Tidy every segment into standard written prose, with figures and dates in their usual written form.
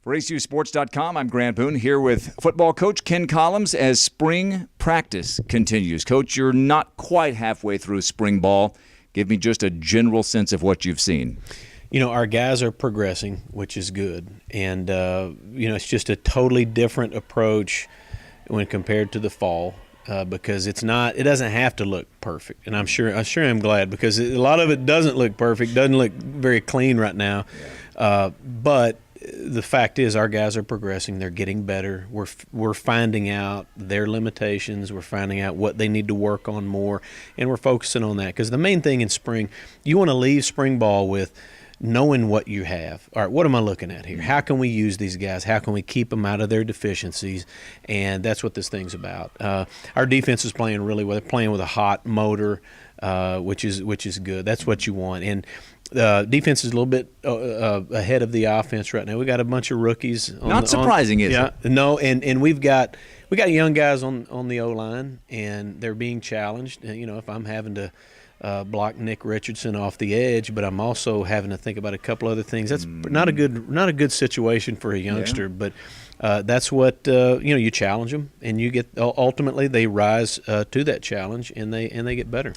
For ACUSports.com, I'm Grant Boone here with football coach Ken Collums as spring practice continues. Coach, you're not quite halfway through spring ball. Give me just a general sense of what you've seen. You know, our guys are progressing, which is good. And, it's just a totally different approach when compared to the fall because it doesn't have to look perfect. And I'm sure I'm glad because a lot of it doesn't look perfect, doesn't look very clean right now. But the fact is our guys are progressing. They're getting better. We're finding out their limitations. We're finding out what they need to work on more, and we're focusing on that because the main thing in spring, you want to leave spring ball with knowing what you have. All right, what am I looking at here? How can we use these guys? How can we keep them out of their deficiencies? And that's what this thing's about. Our defense is playing really well. They're playing with a hot motor, which is good. That's what you want. And defense is a little bit ahead of the offense right now. We got a bunch of rookies. Not surprising, is it? No, and we got young guys on the O-line, and they're being challenged. And, if I'm having to block Nick Richardson off the edge, but I'm also having to think about a couple other things. That's not a good situation for a youngster. Yeah. But that's what you challenge them, and you get ultimately they rise to that challenge, and they get better.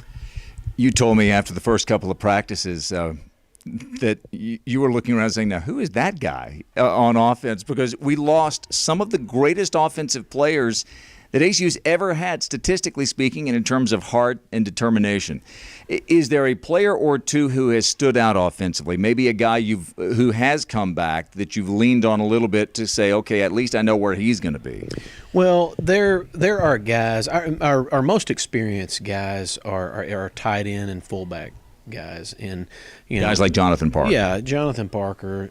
You told me after the first couple of practices that you were looking around saying, now, who is that guy on offense? Because we lost some of the greatest offensive players that ACU's ever had, statistically speaking, and in terms of heart and determination. Is there a player or two who has stood out offensively, maybe a guy who has come back that you've leaned on a little bit to say, okay, at least I know where he's going to be? Well, there are guys. Our most experienced guys are tight end and fullback guys, and guys like Jonathan Parker. Yeah, Jonathan Parker,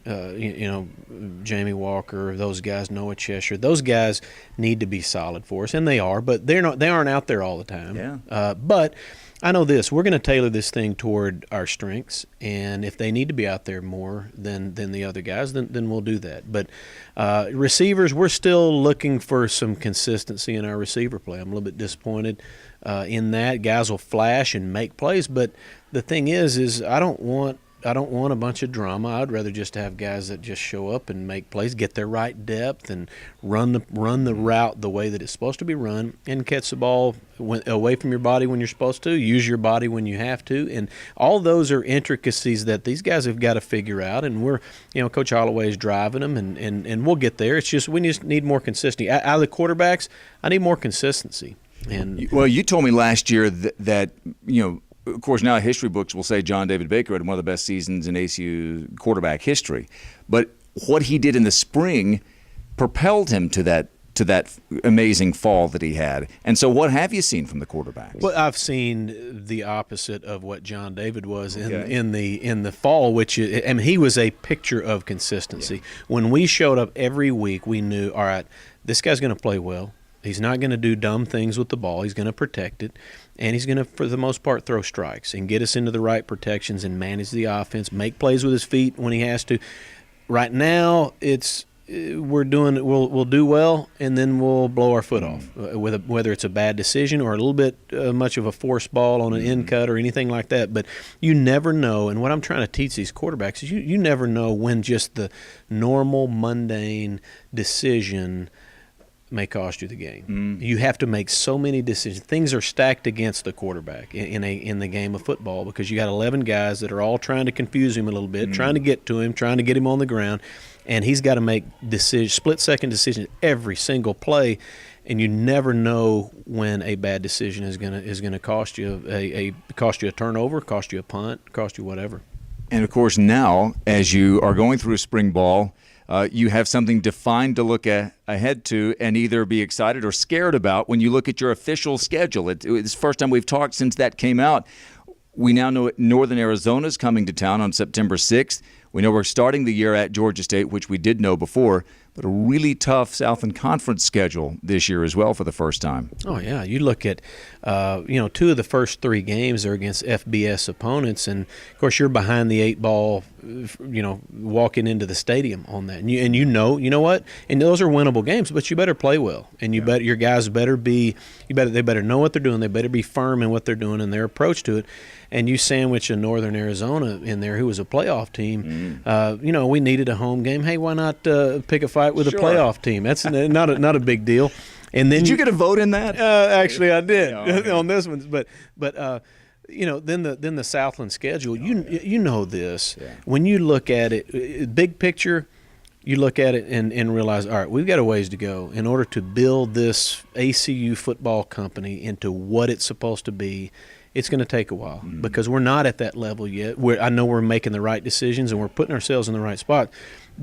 Jamie Walker, those guys, Noah Cheshire. Those guys need to be solid for us, and they are, but they aren't out there all the time. Yeah. But I know this: we're going to tailor this thing toward our strengths, and if they need to be out there more than the other guys, then we'll do that. But receivers, we're still looking for some consistency in our receiver play. I'm a little bit disappointed in that. Guys will flash and make plays, but the thing is I don't want a bunch of drama. I'd rather just have guys that just show up and make plays, get their right depth, and run the route the way that it's supposed to be run, and catch the ball away from your body when you're supposed to, use your body when you have to, and all those are intricacies that these guys have got to figure out. And we're, Coach Holloway is driving them, and we'll get there. It's just we just need more consistency out of the quarterbacks. I need more consistency. And well, you told me last year that of course, now history books will say John David Baker had one of the best seasons in ACU quarterback history. But what he did in the spring propelled him to that amazing fall that he had. And so what have you seen from the quarterbacks? Well, I've seen the opposite of what John David was in the fall, which is, he was a picture of consistency. Yeah. When we showed up every week, we knew, all right, this guy's going to play well. He's not going to do dumb things with the ball. He's going to protect it, and he's going to, for the most part, throw strikes and get us into the right protections and manage the offense, make plays with his feet when he has to. Right now, we'll do well, and then we'll blow our foot off, whether it's a bad decision or a little bit much of a forced ball on an end cut or anything like that. But you never know, and what I'm trying to teach these quarterbacks is you never know when just the normal, mundane decision may cost you the game. You have to make so many decisions. Things are stacked against the quarterback in the game of football because you got 11 guys that are all trying to confuse him a little bit, trying to get to him, trying to get him on the ground, and he's got to make split-second decisions every single play, and you never know when a bad decision is gonna cost you a turnover, cost you a punt, cost you whatever. And of course, now as you are going through spring ball, you have something defined to look ahead to and either be excited or scared about when you look at your official schedule. It's the first time we've talked since that came out. We now know Northern Arizona's coming to town on September 6th. We know we're starting the year at Georgia State, which we did know before, but a really tough Southland Conference schedule this year as well for the first time. Oh, yeah. You look at, two of the first three games are against FBS opponents, and, of course, you're behind the eight ball, walking into the stadium on that. And you know what? And those are winnable games, but you better play well. And your guys better they better know what they're doing. They better be firm in what they're doing and their approach to it. And you sandwich a Northern Arizona in there who was a playoff team. We needed a home game. Hey, why not pick a fight with a Sure. playoff team? That's not a big deal. And then Did you get a vote in that? Actually, I did okay. on this one. But then the Southland schedule. You know this. Yeah. When you look at it, big picture, you look at it and realize, all right, we've got a ways to go in order to build this ACU football company into what it's supposed to be. It's going to take a while because we're not at that level yet. I know we're making the right decisions and we're putting ourselves in the right spot.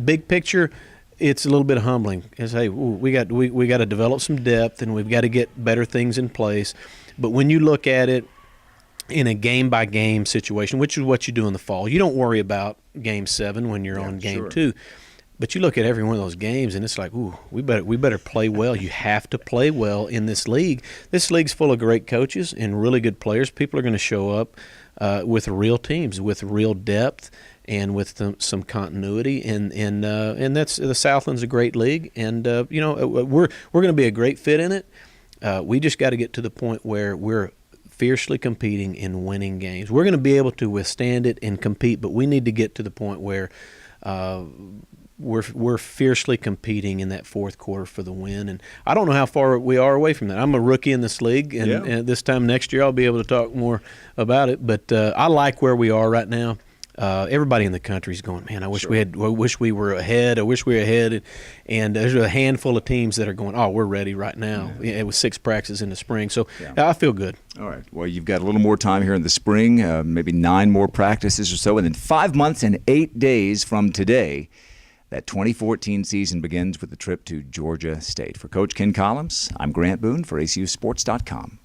Big picture, it's a little bit humbling. It's, hey, we got to develop some depth and we've got to get better things in place. But when you look at it in a game-by-game situation, which is what you do in the fall, you don't worry about Game 7 when you're on Game 2. But you look at every one of those games, and it's like, ooh, we better play well. You have to play well in this league. This league's full of great coaches and really good players. People are going to show up with real teams, with real depth, and with some continuity. And that's the Southland's a great league, and we're going to be a great fit in it. We just got to get to the point where we're fiercely competing and winning games. We're going to be able to withstand it and compete, but we need to get to the point where we're fiercely competing in that fourth quarter for the win. And I don't know how far we are away from that. I'm a rookie in this league, and this time next year I'll be able to talk more about it. But I like where we are right now. Everybody in the country is going, man, I wish we were ahead. I wish we were ahead. And there's a handful of teams that are going, oh, we're ready right now. Yeah. It was 6 practices in the spring. So I feel good. All right. Well, you've got a little more time here in the spring, maybe 9 more practices or so. And then 5 months and 8 days from today, that 2014 season begins with the trip to Georgia State. For Coach Ken Collums, I'm Grant Boone for ACUSports.com.